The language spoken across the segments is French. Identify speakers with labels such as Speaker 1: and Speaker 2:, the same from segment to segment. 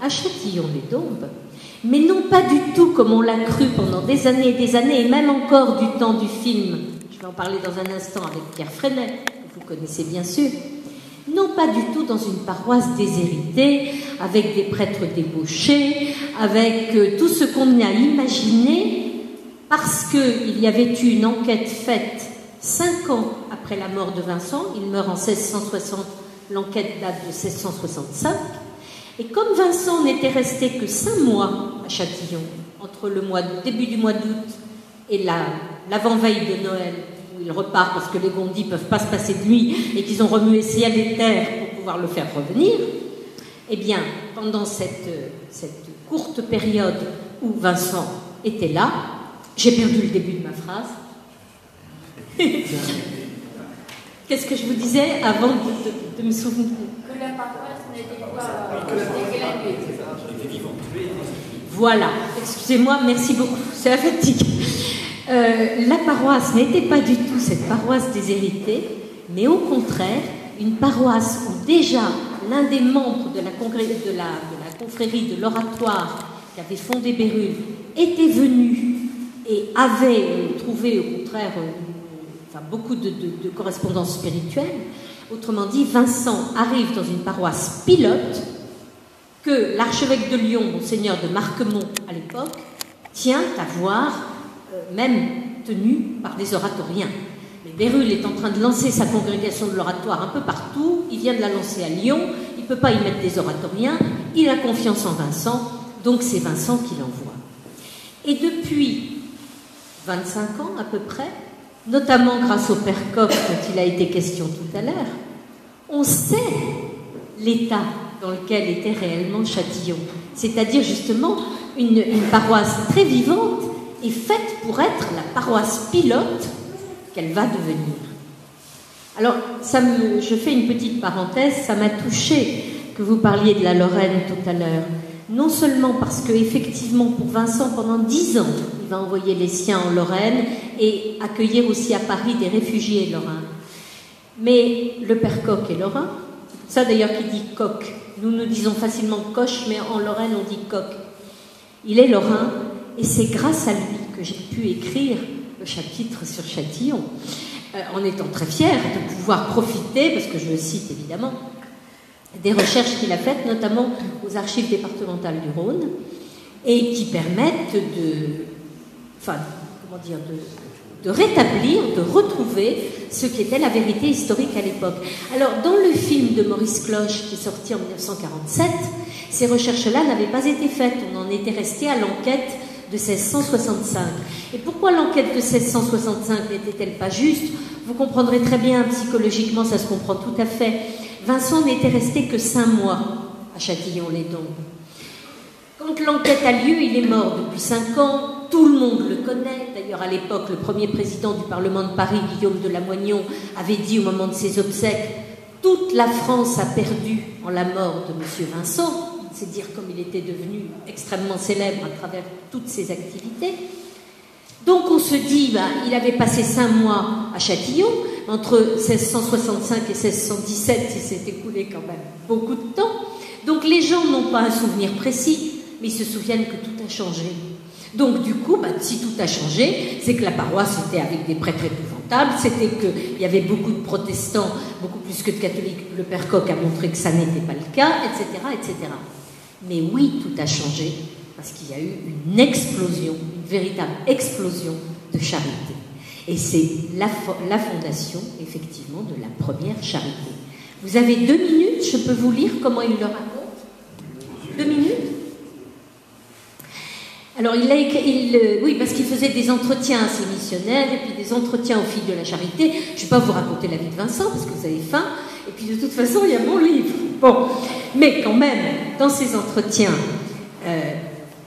Speaker 1: à Châtillon-les-Dombes, mais non pas du tout comme on l'a cru pendant des années, et même encore du temps du film. Je vais en parler dans un instant avec Pierre Freinet, que vous connaissez bien sûr. Non pas du tout dans une paroisse déshéritée, avec des prêtres débauchés, avec tout ce qu'on a imaginé, parce qu'il y avait eu une enquête faite 5 ans après la mort de Vincent. Il meurt en 1660, l'enquête date de 1665. Et comme Vincent n'était resté que 5 mois à Châtillon, entre le début du mois d'août et l'avant-veille de Noël, où il repart parce que les gondis ne peuvent pas se passer de nuit et qu'ils ont remué ciel et terre pour pouvoir le faire revenir, eh bien, pendant cette courte période où Vincent était là, j'ai perdu le début de ma phrase. Qu'est-ce que je vous disais avant de me souvenir?
Speaker 2: Que la paroisse n'était pas vivante.
Speaker 1: Voilà, excusez-moi, merci beaucoup, c'est la fatigue. La paroisse n'était pas du tout cette paroisse déshéritée, mais au contraire, une paroisse où déjà l'un des membres de la confrérie de l'Oratoire qui avait fondé Bérulle était venu et avait trouvé au contraire beaucoup de correspondances spirituelles. Autrement dit, Vincent arrive dans une paroisse pilote que l'archevêque de Lyon, monseigneur de Marquemont à l'époque, tient à voir, même tenu par des oratoriens. Mais Bérulle est en train de lancer sa congrégation de l'oratoire un peu partout, il vient de la lancer à Lyon, il ne peut pas y mettre des oratoriens, il a confiance en Vincent, donc c'est Vincent qui l'envoie. Et depuis 25 ans à peu près, notamment grâce au père Koch dont il a été question tout à l'heure, on sait l'état dans lequel était réellement Châtillon, c'est-à-dire justement une paroisse très vivante et faite pour être la paroisse pilote qu'elle va devenir. Alors, je fais une petite parenthèse, ça m'a touchée que vous parliez de la Lorraine tout à l'heure. Non seulement parce que, effectivement, pour Vincent, pendant 10 ans, il va envoyer les siens en Lorraine et accueillir aussi à Paris des réfugiés lorrains. Mais le père Koch est lorrain, c'est ça d'ailleurs qui dit Koch. Nous disons facilement Koch, mais en Lorraine on dit Koch. Il est lorrain et c'est grâce à lui que j'ai pu écrire le chapitre sur Châtillon, en étant très fière de pouvoir profiter, parce que je le cite évidemment, des recherches qu'il a faites, notamment aux archives départementales du Rhône, et qui permettent de rétablir, de retrouver ce qui était la vérité historique à l'époque. Alors, dans le film de Maurice Cloche, qui est sorti en 1947, ces recherches-là n'avaient pas été faites. On en était resté à l'enquête de 1665. Et pourquoi l'enquête de 1665 n'était-elle pas juste? Vous comprendrez très bien, psychologiquement, ça se comprend tout à fait. Vincent n'était resté que 5 mois à Châtillon-les-Dombes. Quand l'enquête a lieu, il est mort depuis 5 ans. Tout le monde le connaît. D'ailleurs, à l'époque, le premier président du Parlement de Paris, Guillaume de Lamoignon, avait dit au moment de ses obsèques « Toute la France a perdu en la mort de M. Vincent ». C'est dire comme il était devenu extrêmement célèbre à travers toutes ses activités. Donc on se dit, il avait passé 5 mois à Châtillon, entre 1665 et 1617, il s'est écoulé quand même beaucoup de temps. Donc les gens n'ont pas un souvenir précis, mais ils se souviennent que tout a changé. Donc du coup, si tout a changé, c'est que la paroisse était avec des prêtres épouvantables, c'était qu'il y avait beaucoup de protestants, beaucoup plus que de catholiques. Le père Koch a montré que ça n'était pas le cas, etc., etc. Mais oui, tout a changé, parce qu'il y a eu une explosion, une véritable explosion de charité. Et c'est la fondation, effectivement, de la première charité. Vous avez 2 minutes, je peux vous lire comment il le raconte? 2 minutes? Alors, oui, parce qu'il faisait des entretiens à ses missionnaires, et puis des entretiens aux filles de la charité. Je ne vais pas vous raconter la vie de Vincent, parce que vous avez faim, et puis de toute façon, il y a mon livre. Bon, mais quand même, dans ces entretiens,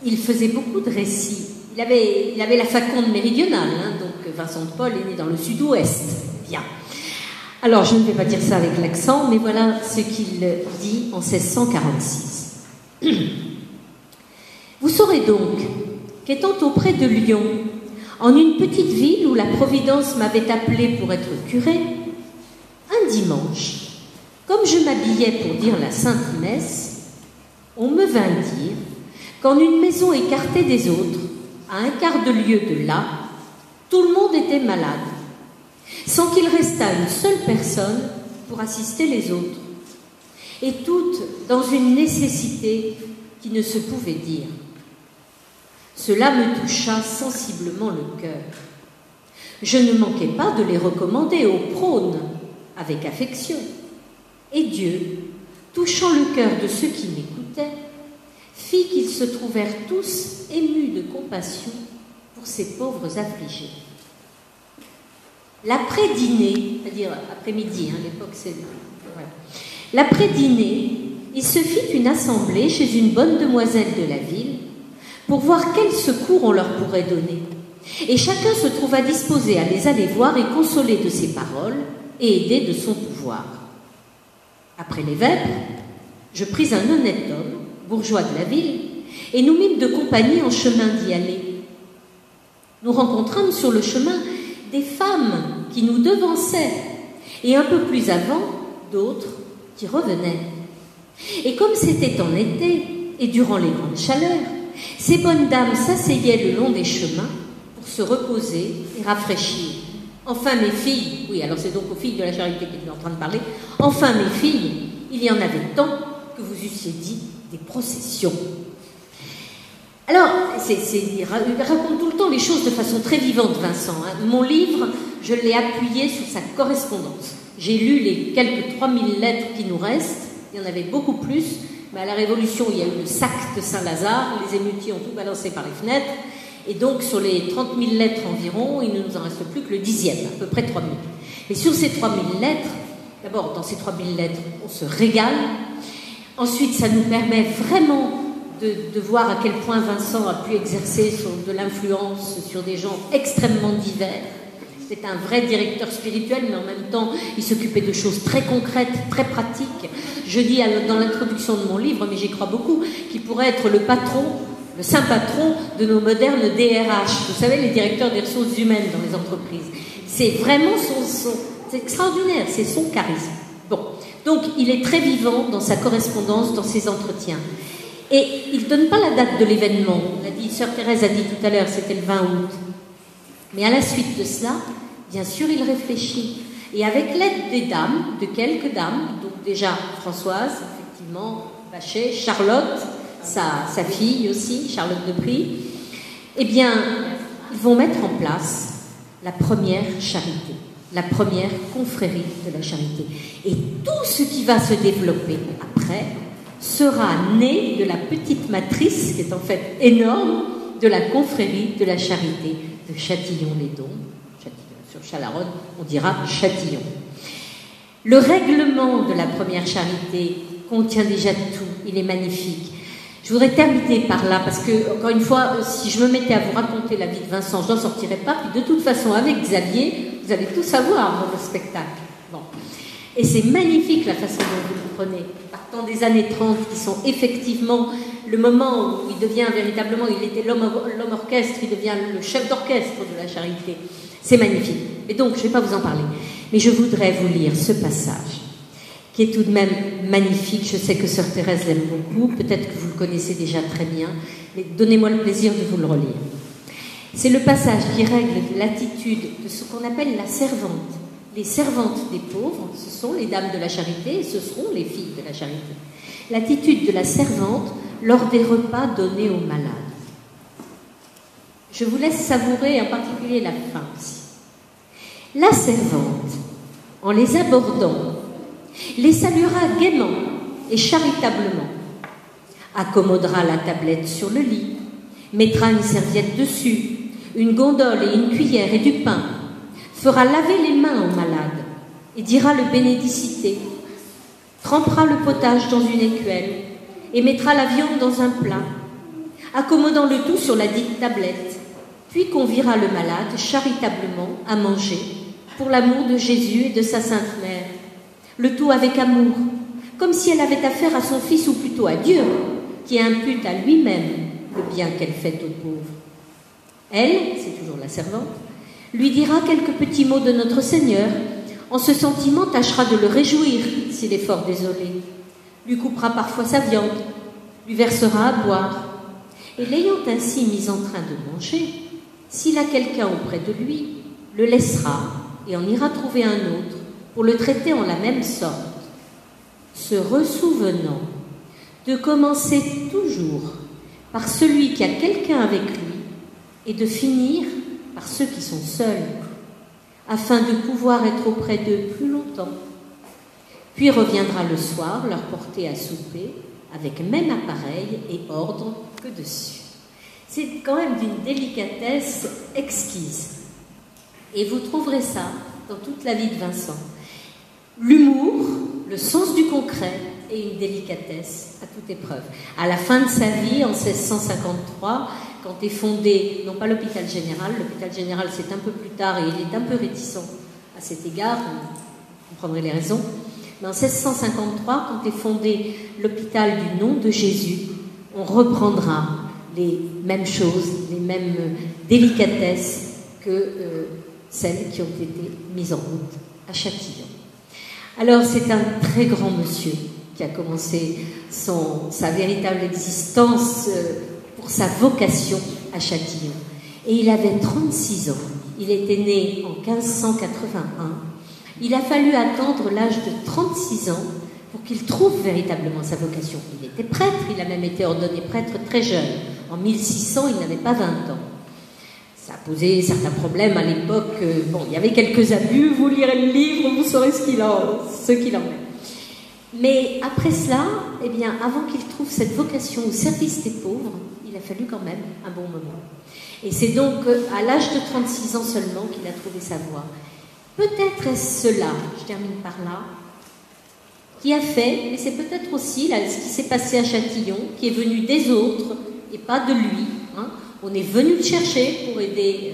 Speaker 1: il faisait beaucoup de récits. Il avait la faconde méridionale, donc Vincent de Paul est né dans le sud-ouest. Bien. Alors, je ne vais pas dire ça avec l'accent, mais voilà ce qu'il dit en 1646. Vous saurez donc qu'étant auprès de Lyon, en une petite ville où la Providence m'avait appelé pour être curé, un dimanche, comme je m'habillais pour dire la Sainte Messe, On me vint dire qu'en une maison écartée des autres, à un quart de lieue de là, tout le monde était malade, sans qu'il restât une seule personne pour assister les autres, et toutes dans une nécessité qui ne se pouvait dire. Cela me toucha sensiblement le cœur. Je ne manquai pas de les recommander au prône avec affection. Et Dieu, touchant le cœur de ceux qui m'écoutaient, fit qu'ils se trouvèrent tous émus de compassion pour ces pauvres affligés. L'après-dîner, c'est-à-dire après-midi, l'époque c'est... Voilà. L'après-dîner, il se fit une assemblée chez une bonne demoiselle de la ville pour voir quel secours on leur pourrait donner. Et chacun se trouva disposé à les aller voir et consoler de ses paroles et aider de son pouvoir. Après les vêpres, je pris un honnête homme, bourgeois de la ville, et nous mîmes de compagnie en chemin d'y aller. Nous rencontrâmes sur le chemin des femmes qui nous devançaient, et un peu plus avant, d'autres qui revenaient. Et comme c'était en été, et durant les grandes chaleurs, ces bonnes dames s'asseyaient le long des chemins pour se reposer et rafraîchir. Enfin, mes filles, oui, alors c'est donc aux filles de la charité qu'il est en train de parler, enfin, mes filles, il y en avait tant que vous eussiez dit des processions. Alors, il raconte tout le temps les choses de façon très vivante, Vincent. Mon livre, je l'ai appuyé sur sa correspondance. J'ai lu les quelques 3000 lettres qui nous restent, il y en avait beaucoup plus, mais à la Révolution, il y a eu le sac de Saint-Lazare, les émeutiers ont tout balancé par les fenêtres, et donc sur les 30 000 lettres environ, il ne nous en reste plus que le 10e, à peu près 3000. Et sur ces 3000 lettres, d'abord, dans ces 3000 lettres, on se régale. Ensuite, ça nous permet vraiment de voir à quel point Vincent a pu exercer de l'influence sur des gens extrêmement divers. C'est un vrai directeur spirituel, mais en même temps, il s'occupait de choses très concrètes, très pratiques. Je dis dans l'introduction de mon livre, mais j'y crois beaucoup, qu'il pourrait être le patron, le saint patron de nos modernes DRH. Vous savez, les directeurs des ressources humaines dans les entreprises. C'est vraiment c'est extraordinaire, c'est son charisme. Bon, donc il est très vivant dans sa correspondance, dans ses entretiens. Et il ne donne pas la date de l'événement. Sœur Thérèse a dit tout à l'heure, c'était le 20 août. Mais à la suite de cela, bien sûr, il réfléchit. Et avec l'aide des dames, de quelques dames, donc déjà Françoise, effectivement, Bachet, Charlotte, sa fille aussi, Charlotte de Prie, eh bien, ils vont mettre en place la première charité, la première confrérie de la charité. Et tout ce qui va se développer après sera né de la petite matrice, qui est en fait énorme, de la confrérie de la charité de Châtillon-les-Dômes. Sur Chalaronne, on dira Châtillon. Le règlement de la première charité contient déjà tout, il est magnifique. Je voudrais terminer par là, parce que, encore une fois, si je me mettais à vous raconter la vie de Vincent, je n'en sortirais pas, puis de toute façon, avec Xavier, vous allez tout savoir dans le spectacle. Bon. Et c'est magnifique la façon dont vous le prenez, partant des années 30, qui sont effectivement le moment où il devient véritablement, il était l'homme orchestre, il devient le chef d'orchestre de la charité. C'est magnifique. Et donc, je ne vais pas vous en parler. Mais je voudrais vous lire ce passage, qui est tout de même magnifique. Je sais que Sœur Thérèse l'aime beaucoup. Peut-être que vous le connaissez déjà très bien. Mais donnez-moi le plaisir de vous le relire. C'est le passage qui règle l'attitude de ce qu'on appelle la servante. Les servantes des pauvres, ce sont les dames de la charité, et ce seront les filles de la charité. L'attitude de la servante lors des repas donnés aux malades. Je vous laisse savourer en particulier la fin aussi. La servante, en les abordant, les saluera gaiement et charitablement, accommodera la tablette sur le lit, mettra une serviette dessus, une gondole et une cuillère et du pain, fera laver les mains aux malades et dira le bénédicité, trempera le potage dans une écuelle et mettra la viande dans un plat, accommodant le tout sur la dite tablette, puis conviera le malade charitablement à manger pour l'amour de Jésus et de sa Sainte Mère, le tout avec amour, comme si elle avait affaire à son Fils ou plutôt à Dieu, qui impute à lui-même le bien qu'elle fait aux pauvres. Elle, c'est toujours la servante, lui dira quelques petits mots de notre Seigneur, en ce sentiment tâchera de le réjouir s'il est fort désolé, lui coupera parfois sa viande, lui versera à boire. Et l'ayant ainsi mis en train de manger, s'il a quelqu'un auprès de lui, le laissera et en ira trouver un autre pour le traiter en la même sorte, se ressouvenant de commencer toujours par celui qui a quelqu'un avec lui et de finir par ceux qui sont seuls, afin de pouvoir être auprès d'eux plus longtemps. Puis reviendra le soir leur porter à souper avec même appareil et ordre que dessus. C'est quand même d'une délicatesse exquise. Et vous trouverez ça dans toute la vie de Vincent. L'humour, le sens du concret et une délicatesse à toute épreuve. À la fin de sa vie, en 1653, quand est fondé, non pas l'hôpital général c'est un peu plus tard et il est un peu réticent à cet égard, vous comprendrez les raisons, mais en 1653, quand est fondé l'hôpital du nom de Jésus, on reprendra les mêmes choses, les mêmes délicatesses que celles qui ont été mises en route à Châtillon. Alors c'est un très grand monsieur qui a commencé sa véritable existence pour sa vocation à Châtillon. Et il avait 36 ans. Il était né en 1581. Il a fallu attendre l'âge de 36 ans pour qu'il trouve véritablement sa vocation. Il était prêtre, il a même été ordonné prêtre très jeune. En 1600, il n'avait pas 20 ans. Ça a posé certains problèmes à l'époque. Bon, il y avait quelques abus, vous lirez le livre, vous saurez ce qu'il en est. Mais après cela, eh bien, avant qu'il trouve cette vocation au service des pauvres, il a fallu quand même un bon moment. Et c'est donc à l'âge de 36 ans seulement qu'il a trouvé sa voie. Peut-être est-ce cela, je termine par là, qui a fait, mais c'est peut-être aussi là, ce qui s'est passé à Châtillon, qui est venu des autres et pas de lui. Hein. On est venu le chercher pour aider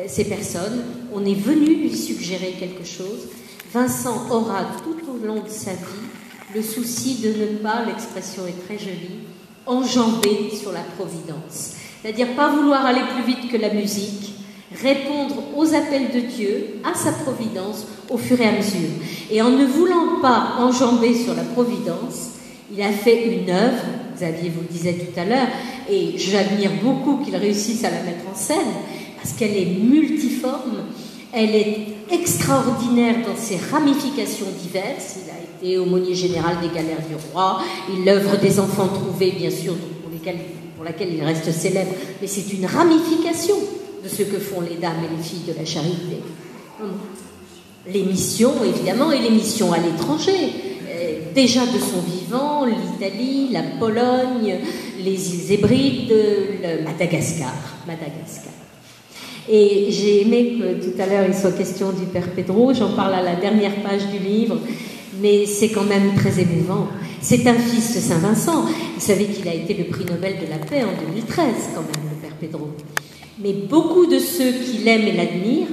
Speaker 1: ces personnes, on est venu lui suggérer quelque chose. Vincent aura tout au long de sa vie le souci de ne pas, l'expression est très jolie, enjamber sur la providence. C'est-à-dire pas vouloir aller plus vite que la musique, répondre aux appels de Dieu, à sa providence, au fur et à mesure. Et en ne voulant pas enjamber sur la providence, il a fait une œuvre, Xavier vous le disait tout à l'heure, et j'admire beaucoup qu'il réussisse à la mettre en scène, parce qu'elle est multiforme, elle est extraordinaire dans ses ramifications diverses. Il a été aumônier général des galères du roi, l'œuvre des enfants trouvés, bien sûr, pour laquelle il reste célèbre, mais c'est une ramification de ce que font les dames et les filles de la charité. Les missions, évidemment, et les missions à l'étranger. Déjà de son vivant, l'Italie, la Pologne, les îles Hébrides, Madagascar. Et j'ai aimé que tout à l'heure il soit question du Père Pedro, j'en parle à la dernière page du livre, mais c'est quand même très émouvant. C'est un fils de Saint-Vincent. Vous savez qu'il a été le prix Nobel de la paix en 2013, quand même, le Père Pedro. Mais beaucoup de ceux qui l'aiment et l'admirent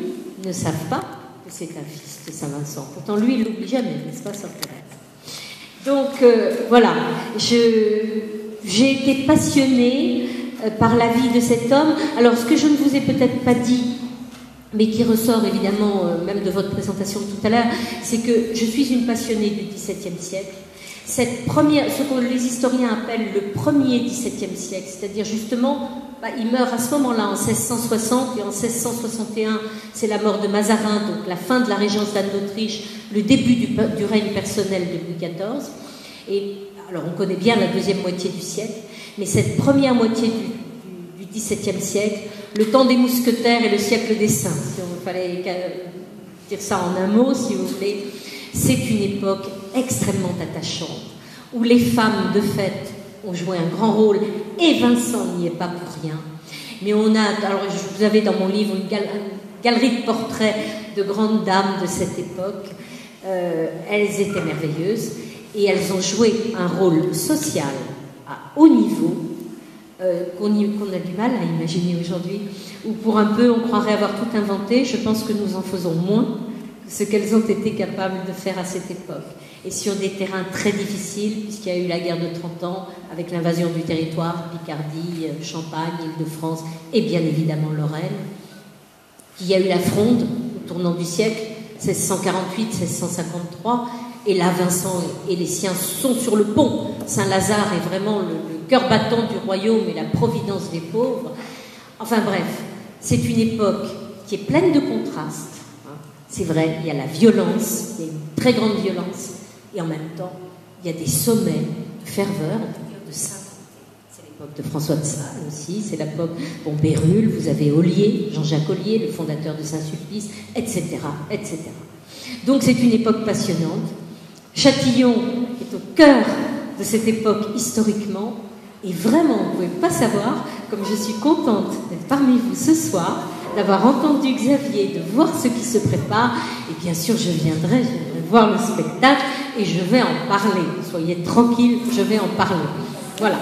Speaker 1: ne savent pas que c'est un fils de Saint-Vincent. Pourtant, lui, il ne l'oublie jamais, n'est-ce pas, Sœur Thérèse? Donc, voilà, j'ai été passionnée par la vie de cet homme. Alors, ce que je ne vous ai peut-être pas dit, mais qui ressort évidemment même de votre présentation de tout à l'heure, c'est que je suis une passionnée du XVIIe siècle. Ce que les historiens appellent le premier XVIIe siècle, c'est-à-dire justement, il meurt à ce moment-là, en 1660, et en 1661, c'est la mort de Mazarin, donc la fin de la régence d'Anne d'Autriche, le début du règne personnel de Louis XIV. Et alors, on connaît bien la deuxième moitié du siècle, mais cette première moitié du XVIIe siècle, le temps des mousquetaires et le siècle des saints, si on fallait dire ça en un mot, si vous voulez, c'est une époque extrêmement attachante, où les femmes, de fait, ont joué un grand rôle, et Vincent n'y est pas pour rien. Mais alors vous avez dans mon livre une galerie de portraits de grandes dames de cette époque. Elles étaient merveilleuses, et elles ont joué un rôle social à haut niveau, qu'on a du mal à imaginer aujourd'hui, où pour un peu on croirait avoir tout inventé. Je pense que nous en faisons moins que ce qu'elles ont été capables de faire à cette époque, et sur des terrains très difficiles, puisqu'il y a eu la guerre de 30 ans avec l'invasion du territoire, Picardie, Champagne, Île-de-France et bien évidemment Lorraine. Il y a eu la Fronde au tournant du siècle, 1648-1653, et là Vincent et les siens sont sur le pont Saint-Lazare est vraiment le cœur battant du royaume et la providence des pauvres. Enfin bref, c'est une époque qui est pleine de contrastes. C'est vrai, il y a la violence, il y a une très grande violence, et en même temps, il y a des sommets de ferveur, de sainteté. C'est l'époque de François de Sales aussi, c'est l'époque, bon, Bérulle, vous avez Ollier, Jean-Jacques Ollier, le fondateur de Saint-Sulpice, etc., etc. Donc c'est une époque passionnante. Châtillon est au cœur de cette époque historiquement, et vraiment, vous ne pouvez pas savoir comme je suis contente d'être parmi vous ce soir, d'avoir entendu Xavier, de voir ce qui se prépare, et bien sûr je viendrai voir le spectacle et je vais en parler. Soyez tranquilles, je vais en parler. Voilà.